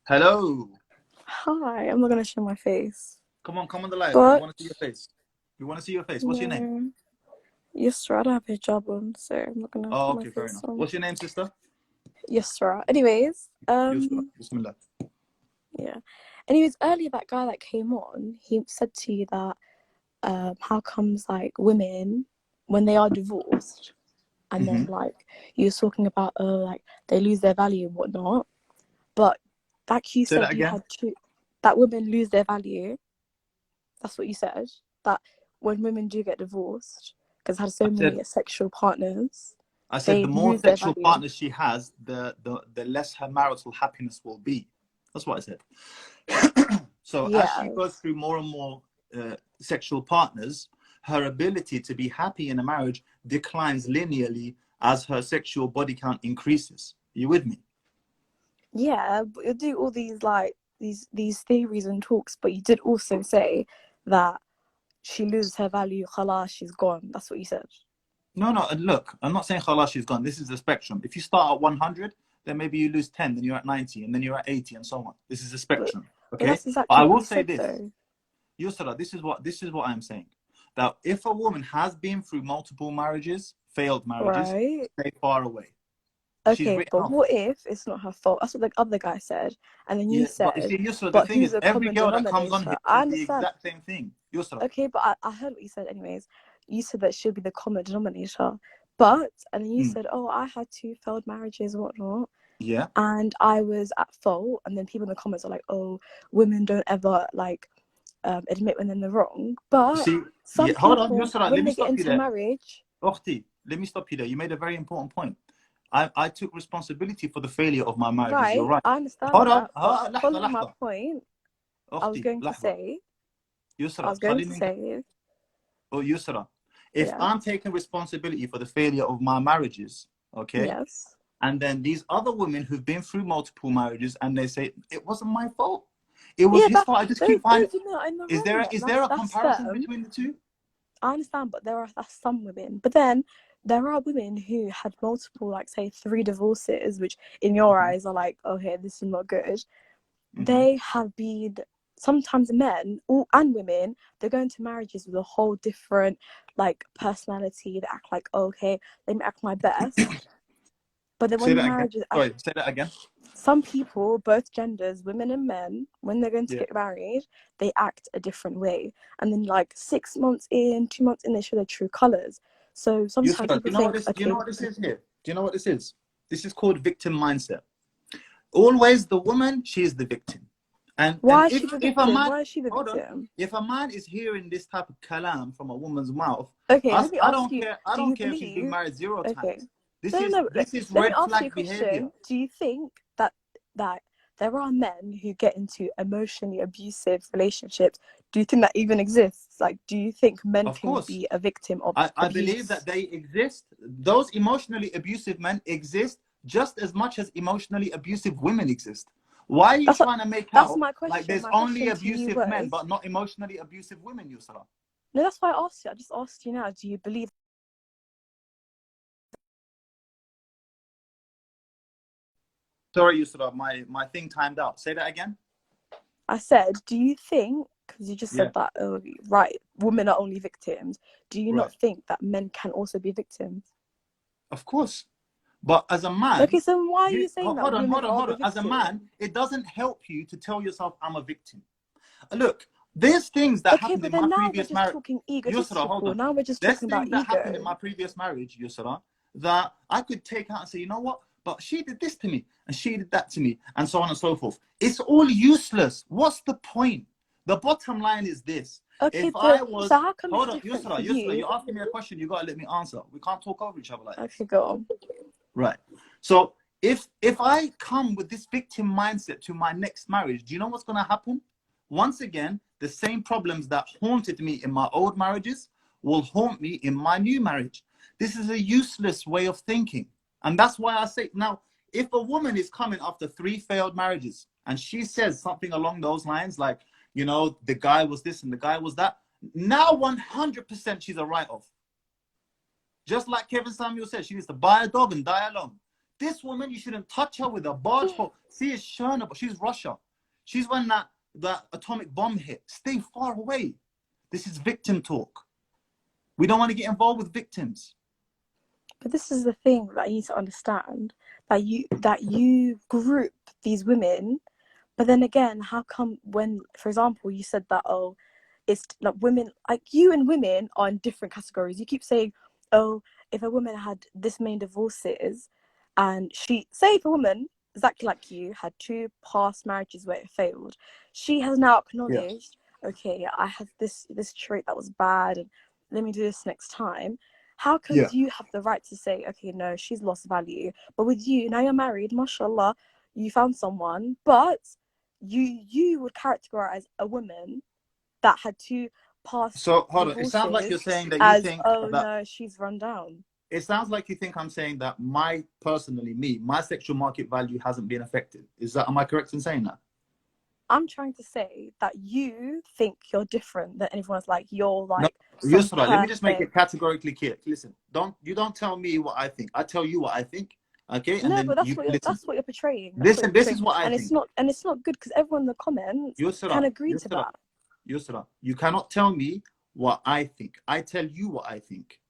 Hello. Hi, I'm not gonna show my face. Come on the live. We But want to see your face. We want to see your face. What's your name? no, Yusra, I don't have a hijab on, so I'm not gonna Oh, put my okay, fair face enough. on. What's your name, sister? Yusra. Anyways, Yusra. Bismillah. yeah. Anyways, earlier that guy that came on, he said to you that how comes like women when they are divorced and then Mm-hmm. like you were talking about like they lose their value and whatnot, but like you Say that said you again. had to that women lose their value. That's what you said. That when women do get divorced, because had so I said many sexual partners, I said the they more lose their sexual value. partners she has, the less her marital happiness will be. That's what I said. So as she Yeah, goes through more and more sexual partners, her ability to be happy in a marriage declines linearly as her sexual body count increases. Are you with me? yeah. But you do all these like these theories and talks, but you did also say that she loses her value. Khalas, she's gone. That's what you said. No, no. And look, I'm not saying khalas, she's gone. This is the spectrum. If you start at 100, then maybe you lose 10, then you're at 90, and then you're at 80, and so on. This is a But spectrum. but Okay. that's But I exactly what will you say said this, though. Yusra, this is what I'm saying. That if a woman has been through multiple marriages, failed marriages, Right. stay far away. She's Okay, written but off. what if it's not her fault? That's what the other guy said. And then you Yeah, but you said, see, Yusra, the but thing who's is, the every common girl that comes on denominator? here I says the understand. exact same thing. Yusra. Okay, but I heard what you said anyways. You said that she'll be the common denominator. But, and then you Mm. said, oh, I had two failed marriages and whatnot, Yeah. and I was at fault. And then people in the comments are like, oh, women don't ever, like, admit when they're in the wrong. You But see, yeah, some hold on, people, Yusra, let when me they get stop you into there. marriage, Ukhti, let me stop you there. You made a very important point. I took responsibility for the failure of my marriages. You're right, right. I understand hold on that. But لحظة following my لحظة point, I was أختي going to لحظة say, يسرى خليني or Yusra, if yeah, I'm taking responsibility for the failure of my marriages, okay, yes. and then these other women who've been through multiple marriages and they say it wasn't my fault, it was Yeah, his that fault, I just keep those finding, women are in the is wrong. there Then is there a that's comparison them. between the two? I understand, but that's some women. But then there are women who had multiple, like say, 3 divorces, which in your Mm-hmm. eyes are like, okay, this is not good. Mm-hmm. They have been sometimes men and women. They go into marriages with a whole different like personality. They act like, okay, let me act my best. But then Say when the that again. marriage is Sorry, say that again. some people, both genders, women and men, when they're going to Yeah. get married, they act a different way. And then, like 6 months in, 2 months in, they show their true colors. So sometimes Yusra, do people you know what think, this? Do you know okay, what this is here? Do you know what this is? This is called victim mindset. Always the woman, she is the victim. And why is she the if a victim? man, Why is she the hold on, victim? if a man is hearing this type of kalam from a woman's mouth, Okay, I, let me I ask don't you, care. I do don't you care if she's been believe? married 0 Okay, times. This no, is no, this is let me red ask you a flag behavior. question. Do you think that there are men who get into emotionally abusive relationships? Do you think that even exists? Like, do you think men Of can course, be a victim of I believe that abuse? they exist. Those emotionally abusive men exist just as much as emotionally abusive women exist. Why are you That's what, trying to make that's out my like question. there's My only question to you abusive men was but not emotionally abusive women, Yusra? no. That's why I asked you. I just asked you now. Do you believe? Sorry, Yusra, my thing timed out. Say that again. I said, do you think? Because you just Yeah, said that, oh, right, women are only victims. Do you right. not think that men can also be victims? Of course. But as a man, Okay, so why are you you saying that hold on, women hold on, are hold the on. As a victim? man, it doesn't help you to tell yourself I'm a victim. Look, there's things that Okay, happened but in my then now we're previous just marriage. talking Yusra, hold egotistical. on. Now we're just There's talking about things that happened in ego. my previous marriage, Yusra, that I could take out and say, you know what? But she did this to me, and she did that to me, and so on and so forth. It's all useless. What's the point? The bottom line is this. Okay, If but I was, so how come it's hold on, different for Yusra, you? you're asking me a question. You got to let me answer. We can't talk over each other like this. Okay, go on. Right. So if I come with this victim mindset to my next marriage, do you know what's going to happen? Once again, the same problems that haunted me in my old marriages will haunt me in my new marriage. This is a useless way of thinking. And that's why I say now, if a woman is coming after 3 failed marriages and she says something along those lines, like, you know, the guy was this and the guy was that, now 100% she's a write-off. Just like Kevin Samuel said, she needs to buy a dog and die alone. This woman, you shouldn't touch her with a barge pole. See, it's Chernobyl. She's Russia. She's when that atomic bomb hit. Stay far away. This is victim talk. We don't want to get involved with victims. But this is the thing that you need to understand, that you group these women, but then again, how come when, for example, you said that, oh, it's like women, like you and women are in different categories. You keep saying, oh, if a woman had this many divorces, and say if a woman exactly like you had 2 past marriages where it failed, she has now acknowledged, okay, I had this trait that was bad, and let me do this next time. How could you have the right to say, okay, no, she's lost value? But with you, now you're married, mashallah, you found someone, but you would characterize a woman that had 2 past So hold on. It sounds like you're saying that you think oh that, no, she's run down. it sounds like you think I'm saying that my sexual market value hasn't been affected. Am I correct in saying that? I'm trying to say that you think you're different than everyone else. Like you're like no, Yusra, let me just make it categorically clear. Listen, don't tell me what I think. I tell you what I think. Okay, and no, then but that's what you're portraying. Listen, this is what I think. It's not good because everyone in the comments can agree to that. Yusra, you cannot tell me what I think. I tell you what I think,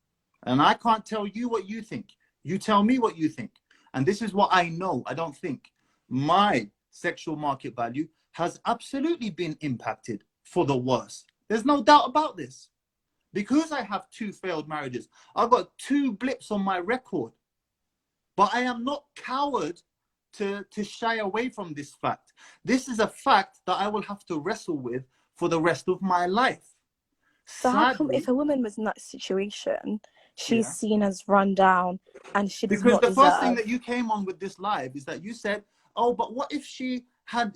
and I can't tell you what you think. You tell me what you think, and this is what I know. I don't think my sexual market value has absolutely been impacted for the worse. There's no doubt about this. Because I have 2 failed marriages, I've got 2 blips on my record. But I am not coward to shy away from this fact. This is a fact that I will have to wrestle with for the rest of my life. So how come if a woman was in that situation, she's seen as run down and she does not deserve? Because the first thing that you came on with this live is that you said, oh, but what if she had,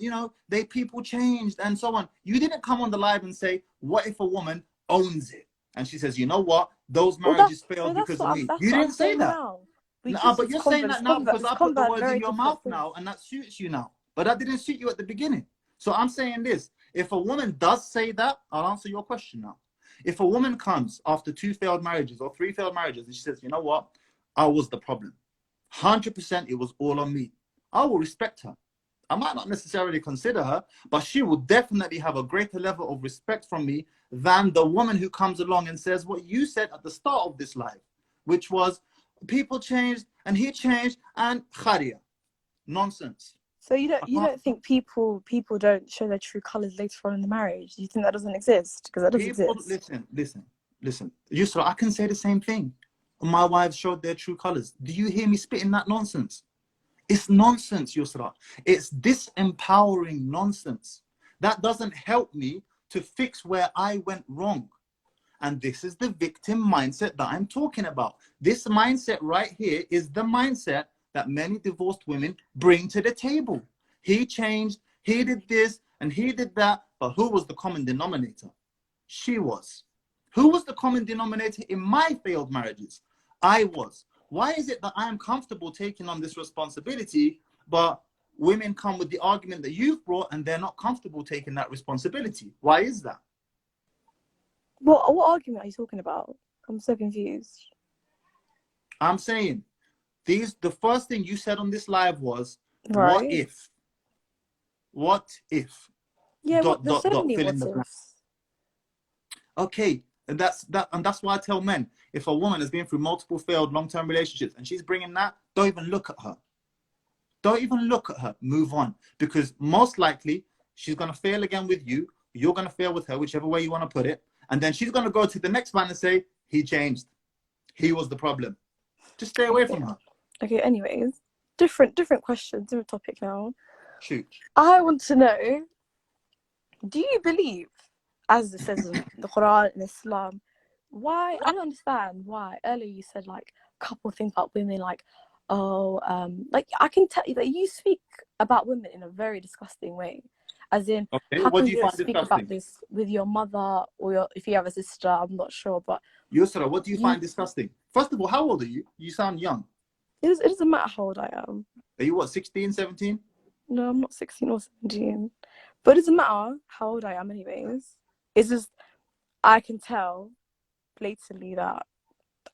people changed and so on. You didn't come on the live and say, what if a woman owns it? And she says, you know what? Those marriages failed because of me. You didn't say that. But you're saying that now because I put the words in your mouth now, and that suits you now. But that didn't suit you at the beginning. So I'm saying this. If a woman does say that, I'll answer your question now. If a woman comes after 2 failed marriages or 3 failed marriages and she says, you know what? I was the problem. 100% it was all on me. I will respect her. I might not necessarily consider her, but she will definitely have a greater level of respect from me than the woman who comes along and says what you said at the start of this live, which was people changed and he changed and kharia. Nonsense. So you don't think people don't show their true colors later on in the marriage? Do you think that doesn't exist? Because that does exist. Listen. Yusra, I can say the same thing. My wives showed their true colors. Do you hear me spitting that nonsense? It's nonsense, Yusra. It's disempowering nonsense. That doesn't help me to fix where I went wrong. And this is the victim mindset that I'm talking about. This mindset right here is the mindset that many divorced women bring to the table. He changed, he did this, and he did that. But who was the common denominator? She was. Who was the common denominator in my failed marriages? I was. Why is it that I am comfortable taking on this responsibility, but women come with the argument that you've brought and they're not comfortable taking that responsibility? Why is that? What argument are you talking about? I'm so confused. I'm saying the first thing you said on this live was, right. What if? What if? Yeah, there's so many what ifs. Okay. And that's why I tell men, if a woman has been through multiple failed long-term relationships and she's bringing that, don't even look at her. Don't even look at her. Move on. Because most likely, she's going to fail again with you. You're going to fail with her, whichever way you want to put it. And then she's going to go to the next man and say, he changed. He was the problem. Just stay away from her. Okay, anyways. Different questions, different topic now. Shoot. I want to know, do you believe, as it says in the Quran and Islam, why, I don't understand why, earlier you said like a couple of things about women, like, like I can tell you that you speak about women in a very disgusting way. As in, how come you don't speak about this with your mother or if you have a sister? I'm not sure, but... Yusra, what do you find disgusting? First of all, how old are you? You sound young. It doesn't matter how old I am. Are you what, 16, 17? No, I'm not 16 or 17. But it doesn't matter how old I am anyways. It's just, I can tell blatantly that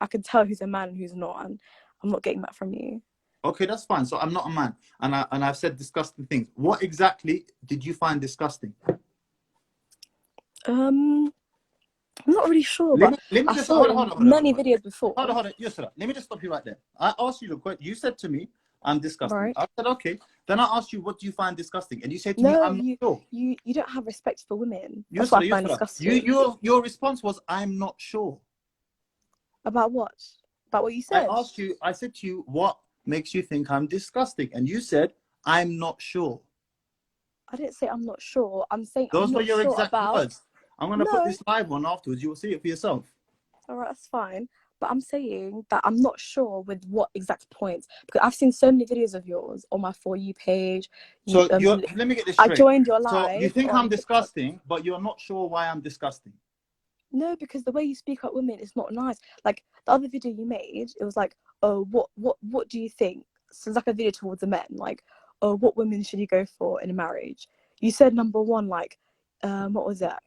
I can tell who's a man and who's not, and I'm not getting that from you. Okay, that's fine. So I'm not a man, and I've said disgusting things. What exactly did you find disgusting? I'm not really sure, Let but me let me I just saw it in many videos before. hold on. Yusra, let me just stop you right there. I asked you the question. You said to me, "I'm disgusting." Right? I said, "Okay." Then I asked you, "What do you find disgusting?" And you said to me, No, "I'm not sure." you don't have respect for women. That's what Yusra, I find Yusra, disgusting. your response was, "I'm not sure." About what? About what you I said? asked you. I said to you, "What makes you think I'm disgusting?" And you said, "I'm not sure." I didn't say I'm not sure. I'm saying I'm Those were not your sure exact about. words. I'm gonna put No, this live on afterwards. You will see it for yourself. all right, that's fine. But I'm saying that I'm not sure with what exact points because I've seen so many videos of yours on my For You page. So let me get this I straight. joined your So you live think I'm on TikTok. disgusting, but you're not sure why I'm disgusting. No, because the way you speak about women is not nice. Like the other video you made, it was like, oh, what do you think? So it's like a video towards the men, like, oh, what women should you go for in a marriage? You said number one, like, what was that?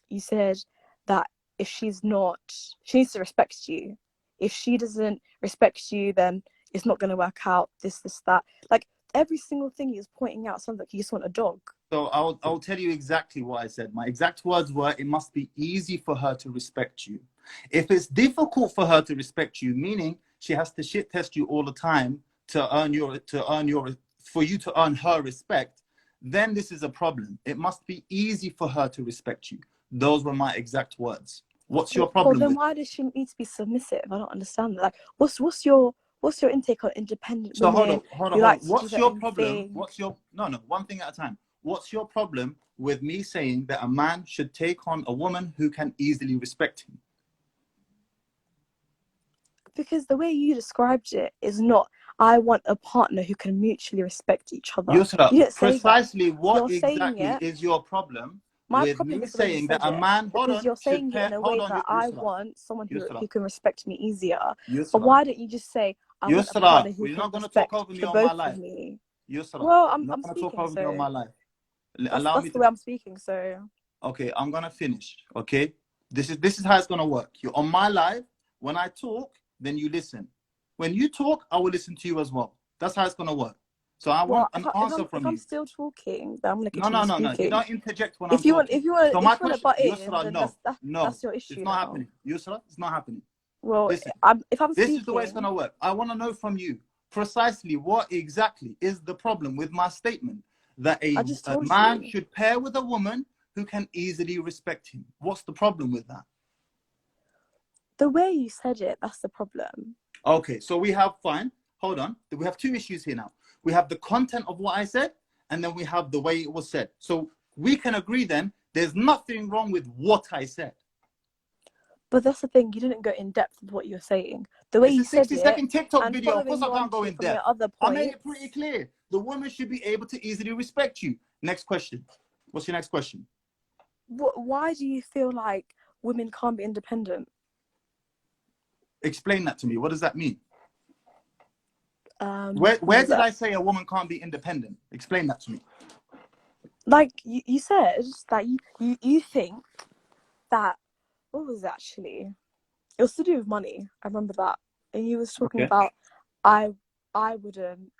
You said that if she's not, she needs to respect you. If she doesn't respect you, then it's not going to work out. This, that. Like every single thing he was pointing out sounds like you just want a dog. So I'll tell you exactly what I said. My exact words were, "It must be easy for her to respect you. If it's difficult for her to respect you, meaning she has to shit test you all the time for you to earn her respect, then this is a problem. It must be easy for her to respect you." Those were my exact words. What's your Well, problem then with? why does she need to be submissive? I don't understand that. Like, what's your intake on independent So hold women on, hold on, who hold on. like to do What's their your own problem? thing? What's your no, one thing at a time. What's your problem with me saying that a man should take on a woman who can easily respect him? Because the way you described it is not, I want a partner who can mutually respect each other. Yusra, You didn't say that. precisely what You're saying exactly it. is your problem My with problem me is the way you saying that said a it. man, hold Because on, you're should saying it pair, in a hold way on, that I Yusra, want someone Yusra, who can respect me easier. But Yusra, why don't you just say, I want a Yusra, partner who you're can not going to talk respect over me the on my both of life. me? Yusra, Well, you're not I'm going to talk speaking, over me on my so life. that's Allow that's me the to, way I'm speaking. So okay, I'm going to finish, okay? This is how it's going to work. You're on my live. When I talk, then you listen. When you talk, I will listen to you as well. That's how it's going to work. So I want well, an answer if from I'm you. still talking, then I'm gonna No, continue no, no, no. You speaking. don't interject when I'm talking. So If my you want to question, butt in, Yusra, then no, no, that's your it's issue not now. happening. Yusra, it's not happening. Well, Listen, if I'm this is the way it's going speaking, to work. I want to know from you precisely what exactly is the problem with my statement that I just a told man you. should pair with a woman who can easily respect him. What's the problem with that? The way you said it, that's the problem. Okay, so we have, fine, hold on. We have two issues here now. We have the content of what I said, and then we have the way it was said. So we can agree then, there's nothing wrong with what I said. But that's the thing, you didn't go in depth with what you were saying. The way It's a you said it, 60-second TikTok and video. Of course following I on can't go in from your depth. other I made it pretty points, clear. The woman should be able to easily respect you. Next question. What's your next question? why do you feel like women can't be independent? Explain that to me. What does that mean? What Where was did that? I say a woman can't be independent? Explain that to me. Like you said that you think that, what was it actually? It was to do with money. I remember that. And you was talking Okay. about I wouldn't,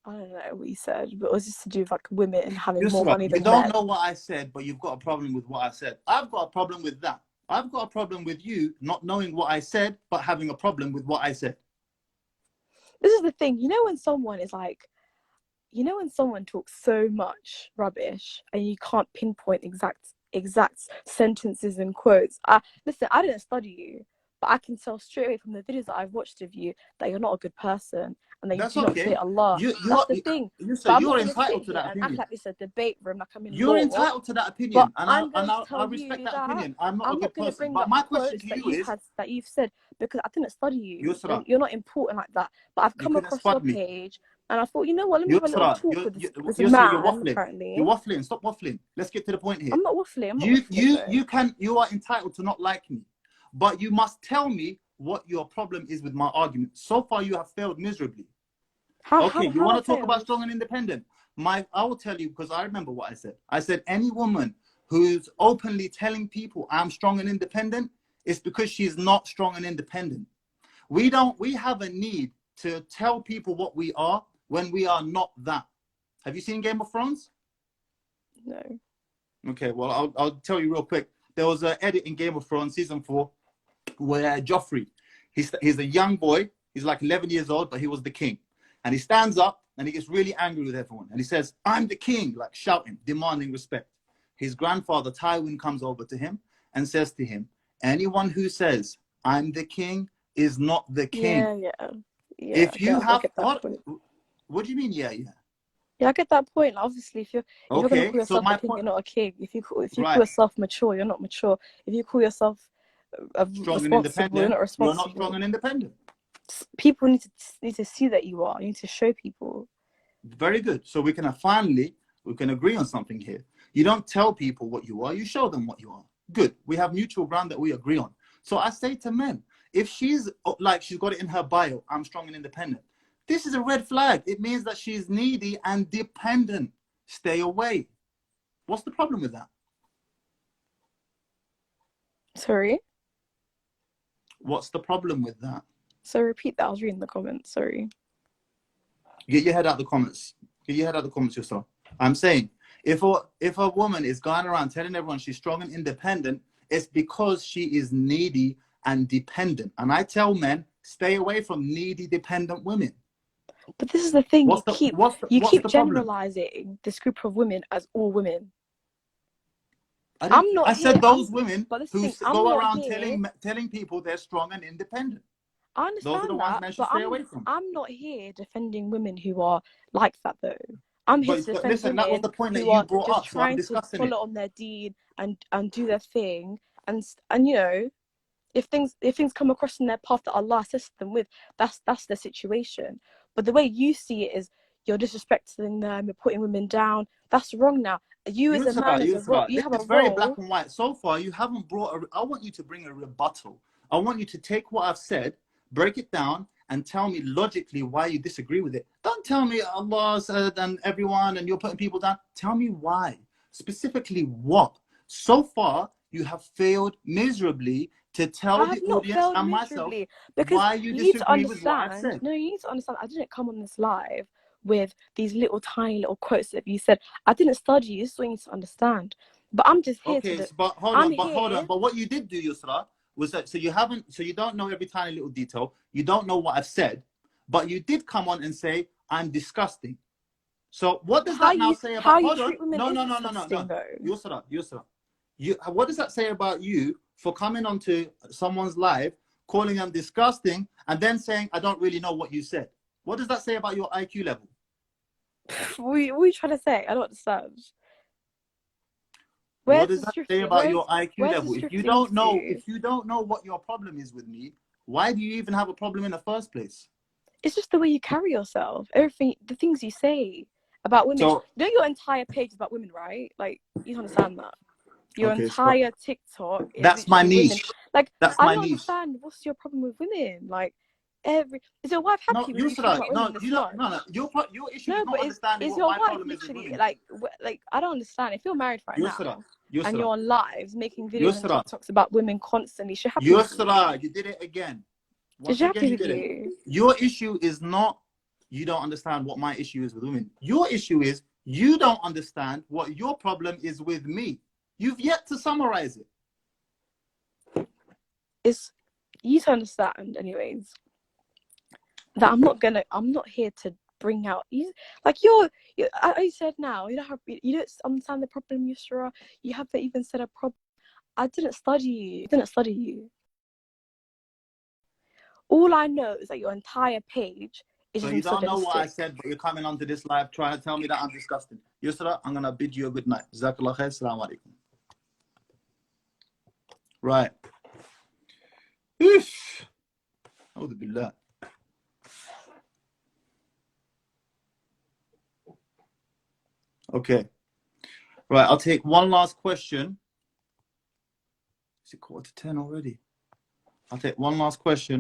I don't know what you said, but it was just to do with like women having more Yusra, money you than don't men. know what I said, but you've got a problem with what I said. I've got a problem with that. I've got a problem with you not knowing what I said, but having a problem with what I said. This is the thing, when someone is like, when someone talks so much rubbish and you can't pinpoint exact sentences and quotes. Listen, I didn't study you, but I can tell straight away from the videos that I've watched of you that you're not a good person and that you That's do not okay. say Allah. You That's are, the thing. Yusra, But I'm not you're going to sit entitled to here that and act opinion. like this is a debate room, like I'm in You're law. entitled to that But opinion, and I'm going to I tell respect you that that opinion. I'm not a I'm not good going to person. bring But up my question quotes to that you is, you've said because I didn't study you. Yusra, You're not important like that. But I've you come couldn't across your spot me. page and I thought, you know what? Let me have a little Yusra, talk with this Yusra, you're man. waffling. You're Apparently, waffling. Stop waffling. Let's get to the point here. I'm not waffling though. You are entitled to not like me, but you must tell me what your problem is with my argument. So far, you have failed miserably. Okay, you How want I to talk about failed? strong and independent? I will tell you because I remember what I said. I said any woman who's openly telling people I'm strong and independent is because she's not strong and independent. We have a need to tell people what we are when we are not that. Have you seen Game of Thrones? No. Okay, well, I'll tell you real quick. There was an edit in Game of Thrones season 4 where Joffrey, he's a young boy. He's like 11 years old, but he was the king. And he stands up and he gets really angry with everyone. And he says, "I'm the king," like shouting, demanding respect. His grandfather, Tywin, comes over to him and says to him, "Anyone who says, 'I'm the king,' is not the king." Yeah. If you I have, get that point. what do you mean? Yeah. Yeah, I get that point. Like, obviously, if you're gonna Okay, call so yourself a my king, point, you're not a king. If you call right, yourself mature, you're not mature. If you call yourself strong and responsible, you're independent, not you're not strong responsible. and independent. People need to see that you are. You need to show people. Very good. So we can agree on something here. You don't tell people what you are, you show them what you are. Good. We have mutual ground that we agree on. So I say to men, if she's like, she's got it in her bio, "I'm strong and independent," this is a red flag. It means that she's needy and dependent. Stay away. What's the problem with that? Sorry? What's the problem with that? So repeat that. I was reading the comments. Sorry. Get your head out the comments. Get your head out the comments yourself. I'm saying, if a woman is going around telling everyone she's strong and independent, it's because she is needy and dependent. And I tell men, stay away from needy, dependent women. But this is the thing. What's You keep the problem? generalizing this group of women as all women. I said those women who go around telling people they're strong and independent. I understand those are the ones men should stay away from. I'm not here defending women who are like that, though. I'm here to defend listen, that was women the point that who you are brought just up, so I'm trying to discussing follow it. on their deed and do their thing. And you know, if things come across in their path that Allah assists them with, that's the situation. But the way you see it is you're disrespecting them, you're putting women down. That's wrong now. You as a man, you have a role. It's very black and white. So far, you haven't brought I want you to bring a rebuttal. I want you to take what I've said, break it down, and tell me logically why you disagree with it. Don't tell me Allah said and everyone and you're putting people down. Tell me why. Specifically what? So far, you have failed miserably to tell the audience and myself why you disagree with what I've said. No, you need to understand. I didn't come on this live with these little tiny little quotes that you said. I didn't study you. This is what you need to understand. But I'm just here to. But hold on. But what you did do, Yusra, was that so you don't know every tiny little detail. You don't know what I've said, but you did come on and say I'm disgusting. So what does that now say about? Hold on. No. Yusra. What does that say about you for coming onto someone's live, calling them disgusting, and then saying I don't really know what you said? What does that say about your IQ level? What are you trying to say? I don't understand. What does that say about your IQ level? If you don't know what your problem is with me, why do you even have a problem in the first place? It's just the way you carry yourself. Everything, the things you say about women. So, you know your entire page is about women, right? Like, you understand that. Your entire TikTok is that's my niche. Women. Like, I don't understand. What's your problem with women? Like, is your wife happy with you talking about women this much? No. Your issue is not understanding what my problem is with women. Like, I don't understand. If you're married now and you're on lives making videos and TikToks about women constantly, she happy with you. You did it again. Is she happy with you? Your issue is not you don't understand what my issue is with women. Your issue is you don't understand what your problem is with me. You've yet to summarize it. It's you to understand, anyways, that I'm not here to bring out you. Like I said now, you don't understand the problem, Yusra. You haven't even said a problem. I didn't study you. All I know is that your entire page is. So you don't know what I said, but you're coming onto this live trying to tell me that I'm disgusting. Yusra, I'm gonna bid you a good night. Jazakallah khair. Assalamu alaikum. Right. Oof. A'udhu billah. Okay. Right, I'll take one last question. Is it 9:45 already? I'll take one last question.